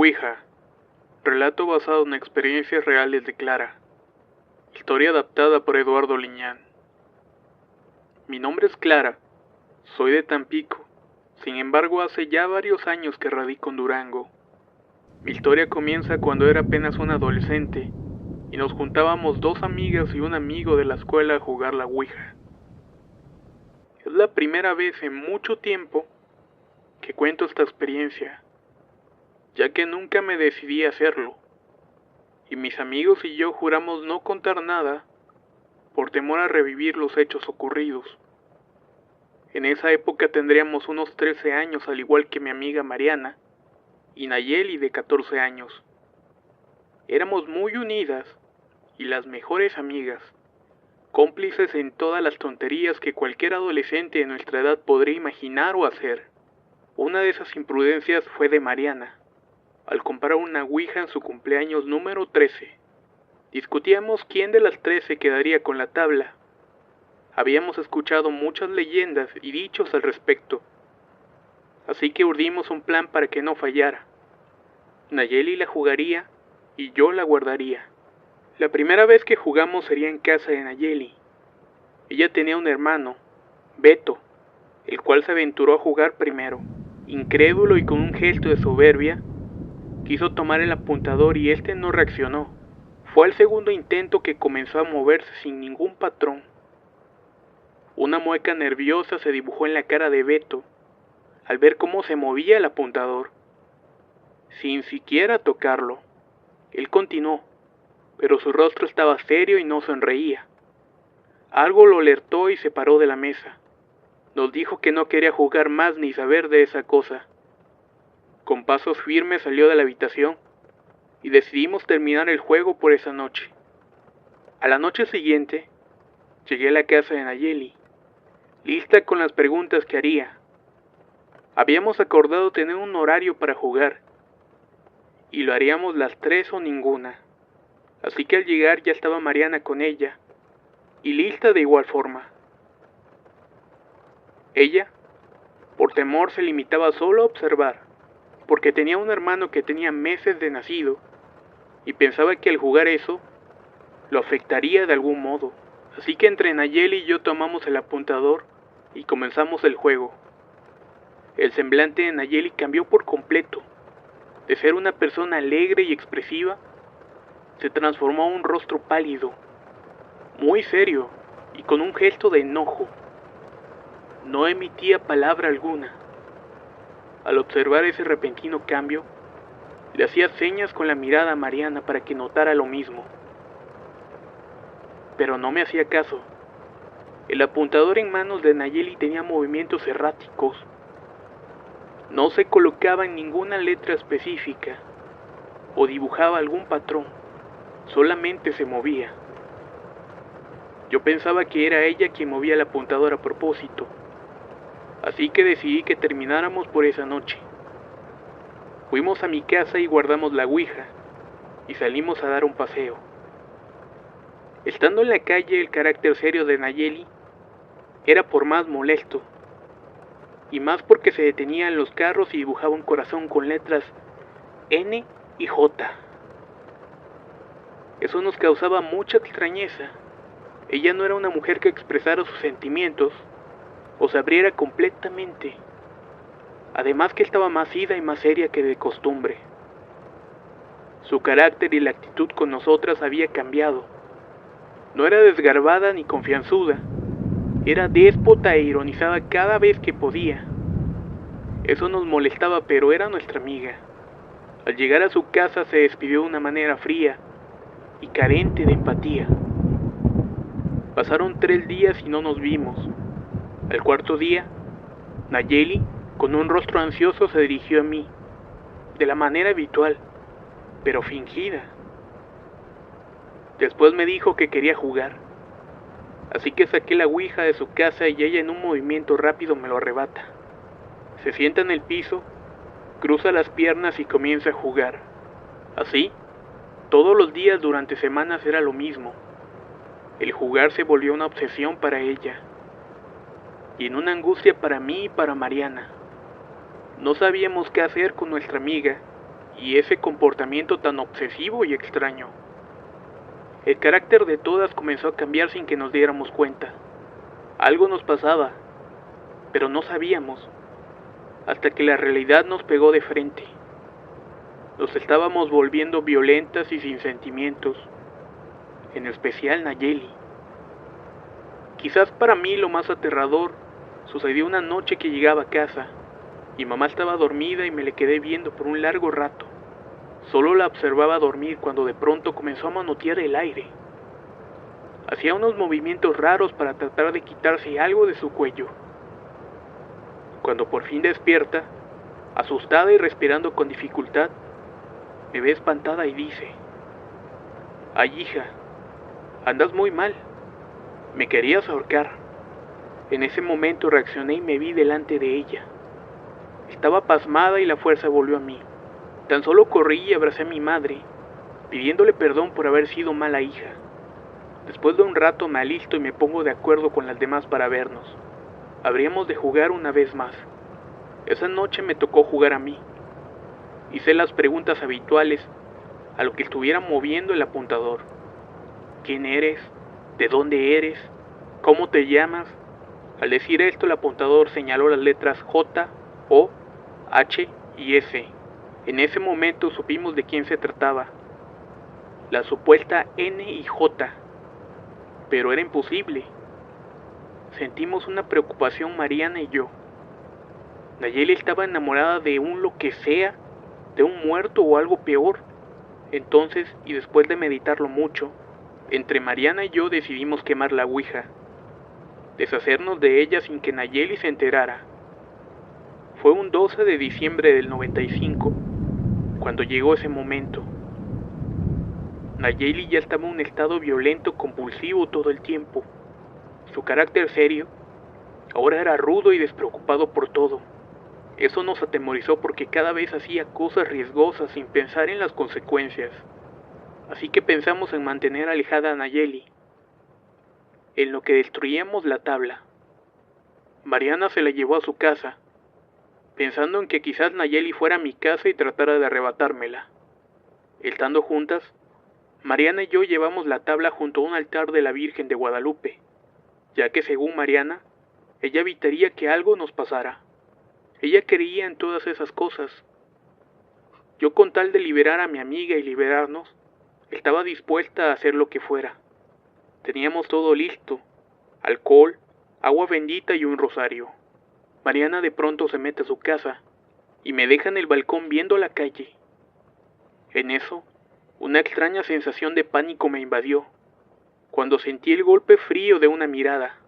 Ouija, relato basado en experiencias reales de Clara. Historia adaptada por Eduardo Liñán. Mi nombre es Clara, soy de Tampico, sin embargo hace ya varios años que radico en Durango. Mi historia comienza cuando era apenas un adolescente y nos juntábamos dos amigas y un amigo de la escuela a jugar la Ouija. Es la primera vez en mucho tiempo que cuento esta experiencia, ya que nunca me decidí a hacerlo, y mis amigos y yo juramos no contar nada por temor a revivir los hechos ocurridos. En esa época tendríamos unos 13 años, al igual que mi amiga Mariana y Nayeli de 14 años. Éramos muy unidas y las mejores amigas, cómplices en todas las tonterías que cualquier adolescente de nuestra edad podría imaginar o hacer. Una de esas imprudencias fue de Mariana, al comprar una Ouija en su cumpleaños número 13. Discutíamos quién de las 13 quedaría con la tabla. Habíamos escuchado muchas leyendas y dichos al respecto, así que urdimos un plan para que no fallara. Nayeli la jugaría y yo la guardaría. La primera vez que jugamos sería en casa de Nayeli. Ella tenía un hermano, Beto, el cual se aventuró a jugar primero. Incrédulo y con un gesto de soberbia, quiso tomar el apuntador y este no reaccionó. Fue el segundo intento que comenzó a moverse sin ningún patrón. Una mueca nerviosa se dibujó en la cara de Beto al ver cómo se movía el apuntador. Sin siquiera tocarlo, él continuó, pero su rostro estaba serio y no sonreía. Algo lo alertó y se paró de la mesa. Nos dijo que no quería jugar más ni saber de esa cosa. Con pasos firmes salió de la habitación y decidimos terminar el juego por esa noche. A la noche siguiente, llegué a la casa de Nayeli, lista con las preguntas que haría. Habíamos acordado tener un horario para jugar, y lo haríamos las 3 o ninguna. Así que al llegar ya estaba Mariana con ella, y lista de igual forma. Ella, por temor, se limitaba solo a observar, porque tenía un hermano que tenía meses de nacido, y pensaba que al jugar eso, lo afectaría de algún modo. Así que entre Nayeli y yo tomamos el apuntador y comenzamos el juego. El semblante de Nayeli cambió por completo. De ser una persona alegre y expresiva, se transformó en un rostro pálido, muy serio y con un gesto de enojo. No emitía palabra alguna. Al observar ese repentino cambio, le hacía señas con la mirada a Mariana para que notara lo mismo. Pero no me hacía caso. El apuntador en manos de Nayeli tenía movimientos erráticos. No se colocaba en ninguna letra específica o dibujaba algún patrón, solamente se movía. Yo pensaba que era ella quien movía el apuntador a propósito, así que decidí que termináramos por esa noche. Fuimos a mi casa y guardamos la Ouija, y salimos a dar un paseo. Estando en la calle, el carácter serio de Nayeli era por más molesto, y más porque se detenía en los carros y dibujaba un corazón con letras N y J. Eso nos causaba mucha extrañeza. Ella no era una mujer que expresara sus sentimientos o se abriera completamente. Además que estaba más ida y más seria que de costumbre. Su carácter y la actitud con nosotras había cambiado. No era desgarbada ni confianzuda. Era déspota e ironizaba cada vez que podía. Eso nos molestaba, pero era nuestra amiga. Al llegar a su casa se despidió de una manera fría y carente de empatía. Pasaron 3 días y no nos vimos. Al cuarto día, Nayeli, con un rostro ansioso, se dirigió a mí, de la manera habitual, pero fingida. Después me dijo que quería jugar, así que saqué la Ouija de su casa y ella en un movimiento rápido me lo arrebata. Se sienta en el piso, cruza las piernas y comienza a jugar. Así, todos los días durante semanas era lo mismo. El jugar se volvió una obsesión para ella, y en una angustia para mí y para Mariana. No sabíamos qué hacer con nuestra amiga, y ese comportamiento tan obsesivo y extraño. El carácter de todas comenzó a cambiar sin que nos diéramos cuenta. Algo nos pasaba, pero no sabíamos, hasta que la realidad nos pegó de frente. Nos estábamos volviendo violentas y sin sentimientos, en especial Nayeli. Quizás para mí lo más aterrador sucedió una noche que llegaba a casa. Mi mamá estaba dormida y me le quedé viendo por un largo rato. Solo la observaba dormir cuando de pronto comenzó a manotear el aire. Hacía unos movimientos raros para tratar de quitarse algo de su cuello. Cuando por fin despierta, asustada y respirando con dificultad, me ve espantada y dice: «Ay, hija, andas muy mal. Me querías ahorcar». En ese momento reaccioné y me vi delante de ella. Estaba pasmada y la fuerza volvió a mí. Tan solo corrí y abracé a mi madre, pidiéndole perdón por haber sido mala hija. Después de un rato me alisto y me pongo de acuerdo con las demás para vernos. Habríamos de jugar una vez más. Esa noche me tocó jugar a mí. Hice las preguntas habituales, a lo que estuviera moviendo el apuntador. ¿Quién eres? ¿De dónde eres? ¿Cómo te llamas? Al decir esto, el apuntador señaló las letras J, O, H y S. En ese momento supimos de quién se trataba. La supuesta N y J. Pero era imposible. Sentimos una preocupación Mariana y yo. Nayeli estaba enamorada de un lo que sea, de un muerto o algo peor. Entonces, y después de meditarlo mucho, entre Mariana y yo decidimos quemar la ouija, deshacernos de ella sin que Nayeli se enterara. Fue un 12 de diciembre del 95, cuando llegó ese momento. Nayeli ya estaba en un estado violento compulsivo todo el tiempo. Su carácter serio ahora era rudo y despreocupado por todo. Eso nos atemorizó porque cada vez hacía cosas riesgosas sin pensar en las consecuencias. Así que pensamos en mantener alejada a Nayeli, en lo que destruíamos la tabla. Mariana se la llevó a su casa, pensando en que quizás Nayeli fuera a mi casa y tratara de arrebatármela. Estando juntas, Mariana y yo llevamos la tabla junto a un altar de la Virgen de Guadalupe, ya que según Mariana, ella evitaría que algo nos pasara. Ella creía en todas esas cosas. Yo, con tal de liberar a mi amiga y liberarnos, estaba dispuesta a hacer lo que fuera. Teníamos todo listo: alcohol, agua bendita y un rosario. Mariana de pronto se mete a su casa y me deja en el balcón viendo la calle. En eso, una extraña sensación de pánico me invadió, cuando sentí el golpe frío de una mirada.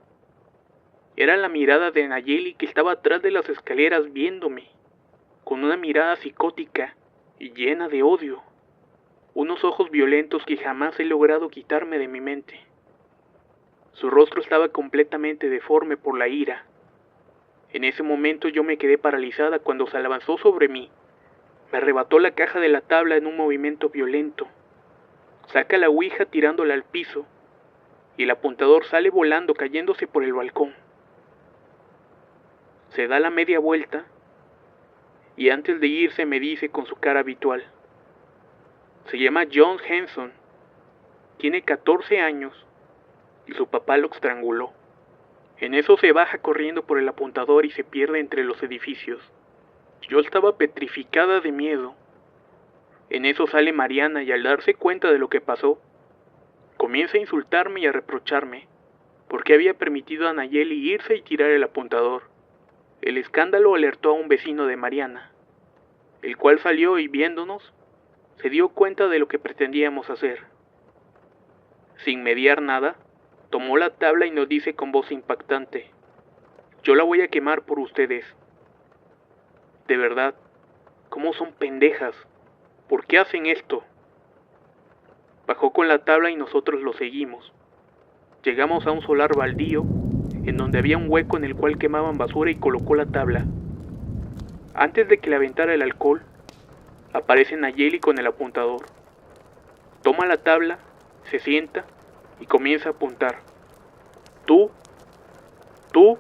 Era la mirada de Nayeli, que estaba atrás de las escaleras viéndome, con una mirada psicótica y llena de odio. Unos ojos violentos que jamás he logrado quitarme de mi mente. Su rostro estaba completamente deforme por la ira. En ese momento yo me quedé paralizada cuando se avanzó sobre mí. Me arrebató la caja de la tabla en un movimiento violento. Saca la ouija tirándola al piso, y el apuntador sale volando, cayéndose por el balcón. Se da la media vuelta, y antes de irse me dice con su cara habitual: se llama John Henson, tiene 14 años, y su papá lo estranguló. En eso se baja corriendo por el apuntador y se pierde entre los edificios. Yo estaba petrificada de miedo. En eso sale Mariana y, al darse cuenta de lo que pasó, comienza a insultarme y a reprocharme porque había permitido a Nayeli irse y tirar el apuntador. El escándalo alertó a un vecino de Mariana, el cual salió y, viéndonos, se dio cuenta de lo que pretendíamos hacer. Sin mediar nada, tomó la tabla y nos dice con voz impactante: yo la voy a quemar por ustedes. De verdad, ¿cómo son pendejas? ¿Por qué hacen esto? Bajó con la tabla y nosotros lo seguimos. Llegamos a un solar baldío, en donde había un hueco en el cual quemaban basura, y colocó la tabla. Antes de que le aventara el alcohol, aparece Nayeli con el apuntador. Toma la tabla, se sienta y comienza a apuntar. Tú, 12,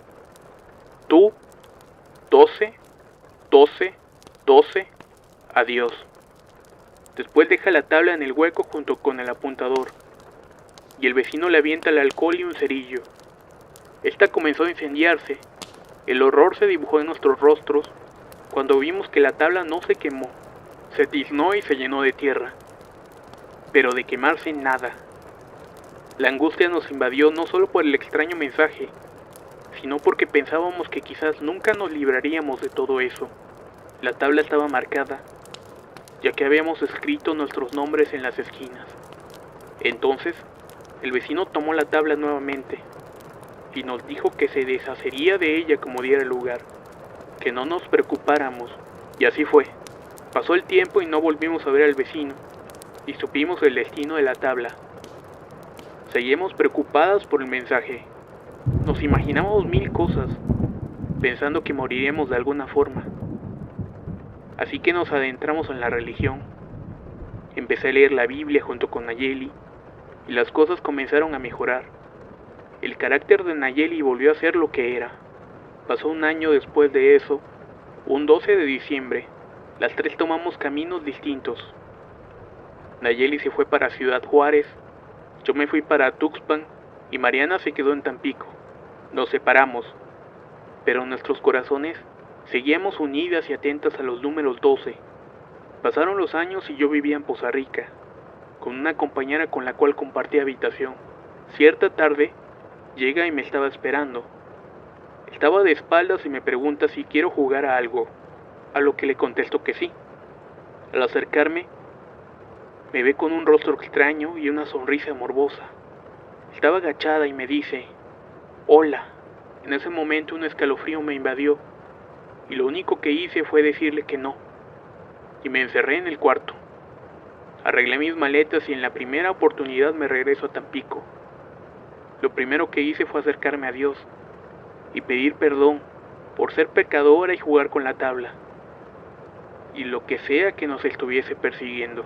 12, 12, adiós. Después deja la tabla en el hueco junto con el apuntador, y el vecino le avienta el alcohol y un cerillo. Esta comenzó a incendiarse. El horror se dibujó en nuestros rostros cuando vimos que la tabla no se quemó, se tiznó y se llenó de tierra. Pero de quemarse nada. La angustia nos invadió no solo por el extraño mensaje, sino porque pensábamos que quizás nunca nos libraríamos de todo eso. La tabla estaba marcada, ya que habíamos escrito nuestros nombres en las esquinas. Entonces, el vecino tomó la tabla nuevamente y nos dijo que se deshacería de ella como diera lugar, que no nos preocupáramos, y así fue. Pasó el tiempo y no volvimos a ver al vecino, y supimos el destino de la tabla. Seguimos preocupadas por el mensaje. Nos imaginábamos mil cosas, pensando que moriríamos de alguna forma. Así que nos adentramos en la religión. Empecé a leer la Biblia junto con Nayeli, y las cosas comenzaron a mejorar. El carácter de Nayeli volvió a ser lo que era. Pasó un año después de eso, un 12 de diciembre, las tres tomamos caminos distintos. Nayeli se fue para Ciudad Juárez, yo me fui para Tuxpan y Mariana se quedó en Tampico. Nos separamos, pero nuestros corazones seguíamos unidas y atentas a los números 12. Pasaron los años y yo vivía en Poza Rica, con una compañera con la cual compartí habitación. Cierta tarde, llega y me estaba esperando. Estaba de espaldas y me pregunta si quiero jugar a algo, a lo que le contesto que sí. Al acercarme, me ve con un rostro extraño y una sonrisa morbosa. Estaba agachada y me dice, hola. En ese momento un escalofrío me invadió y lo único que hice fue decirle que no, y me encerré en el cuarto. Arreglé mis maletas y en la primera oportunidad me regreso a Tampico. Lo primero que hice fue acercarme a Dios y pedir perdón por ser pecadora y jugar con la tabla, y lo que sea que nos estuviese persiguiendo.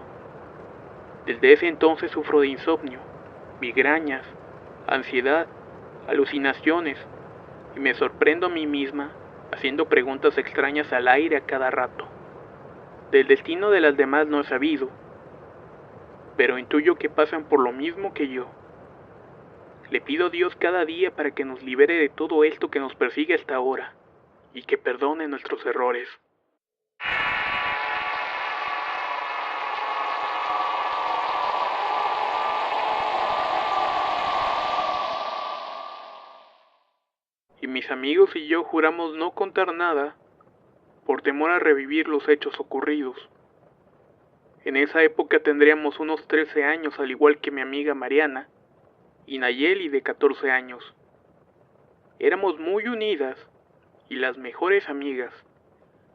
Desde ese entonces sufro de insomnio, migrañas, ansiedad, alucinaciones, y me sorprendo a mí misma haciendo preguntas extrañas al aire a cada rato. Del destino de las demás no he sabido, pero intuyo que pasan por lo mismo que yo. Le pido a Dios cada día para que nos libere de todo esto que nos persigue hasta ahora, y que perdone nuestros errores. Y mis amigos y yo juramos no contar nada por temor a revivir los hechos ocurridos. En esa época tendríamos unos 13 años, al igual que mi amiga Mariana y Nayeli de 14 años. Éramos muy unidas y las mejores amigas,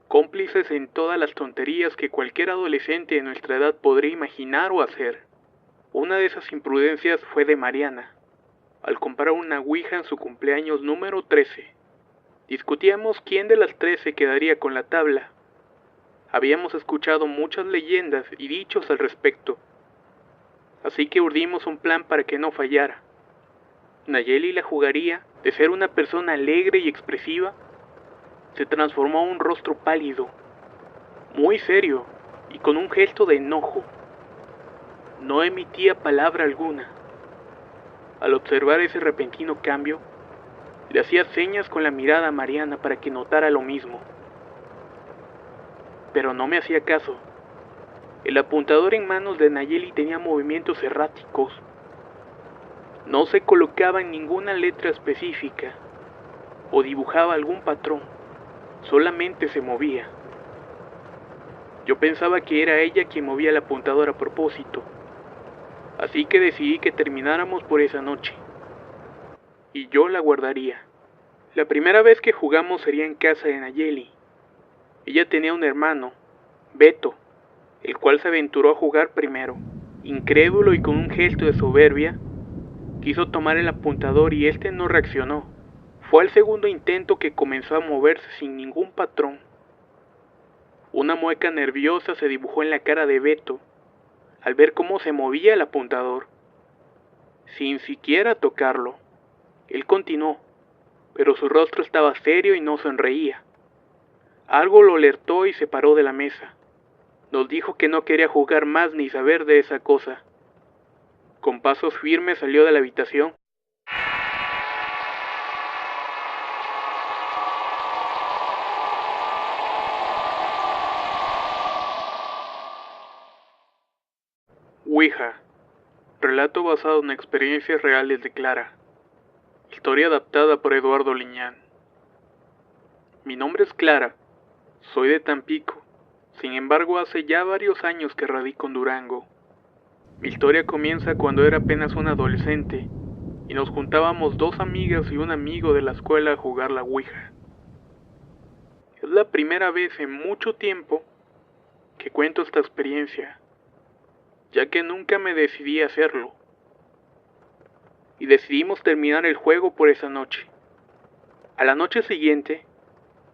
cómplices en todas las tonterías que cualquier adolescente de nuestra edad podría imaginar o hacer. Una de esas imprudencias fue de Mariana, al comprar una ouija en su cumpleaños número 13. Discutíamos quién de las 13 quedaría con la tabla. Habíamos escuchado muchas leyendas y dichos al respecto, así que urdimos un plan para que no fallara. Nayeli la jugaría, de ser una persona alegre y expresiva, se transformó en un rostro pálido, muy serio y con un gesto de enojo. No emitía palabra alguna. Al observar ese repentino cambio, le hacía señas con la mirada a Mariana para que notara lo mismo. Pero no me hacía caso. El apuntador en manos de Nayeli tenía movimientos erráticos. No se colocaba en ninguna letra específica o dibujaba algún patrón, solamente se movía. Yo pensaba que era ella quien movía el apuntador a propósito, así que decidí que termináramos por esa noche, y yo la guardaría. La primera vez que jugamos sería en casa de Nayeli. Ella tenía un hermano, Beto, el cual se aventuró a jugar primero. Incrédulo y con un gesto de soberbia, quiso tomar el apuntador y este no reaccionó. Fue al segundo intento que comenzó a moverse sin ningún patrón. Una mueca nerviosa se dibujó en la cara de Beto al ver cómo se movía el apuntador. Sin siquiera tocarlo, él continuó, pero su rostro estaba serio y no sonreía. Algo lo alertó y se paró de la mesa. Nos dijo que no quería jugar más ni saber de esa cosa. Con pasos firmes salió de la habitación. Ouija. Relato basado en experiencias reales de Clara. Historia adaptada por Eduardo Liñán. Mi nombre es Clara. Soy de Tampico. Sin embargo, hace ya varios años que radico en Durango. Mi historia comienza cuando era apenas un adolescente y nos juntábamos 2 amigas y un amigo de la escuela a jugar la Ouija. Es la primera vez en mucho tiempo que cuento esta experiencia, ya que nunca me decidí a hacerlo. Y decidimos terminar el juego por esa noche. A la noche siguiente,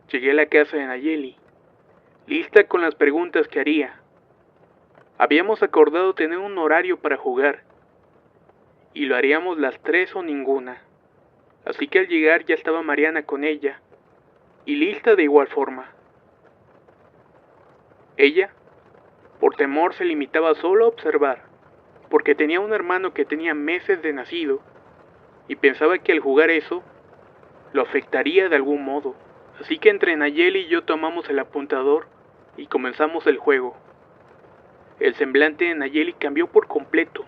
llegué a la casa de Nayeli, lista con las preguntas que haría. Habíamos acordado tener un horario para jugar, y lo haríamos las 3 o ninguna. Así que al llegar ya estaba Mariana con ella, y lista de igual forma. Ella, por temor, se limitaba solo a observar, porque tenía un hermano que tenía meses de nacido, y pensaba que al jugar eso, lo afectaría de algún modo. Así que entre Nayeli y yo tomamos el apuntador y comenzamos el juego. El semblante de Nayeli cambió por completo.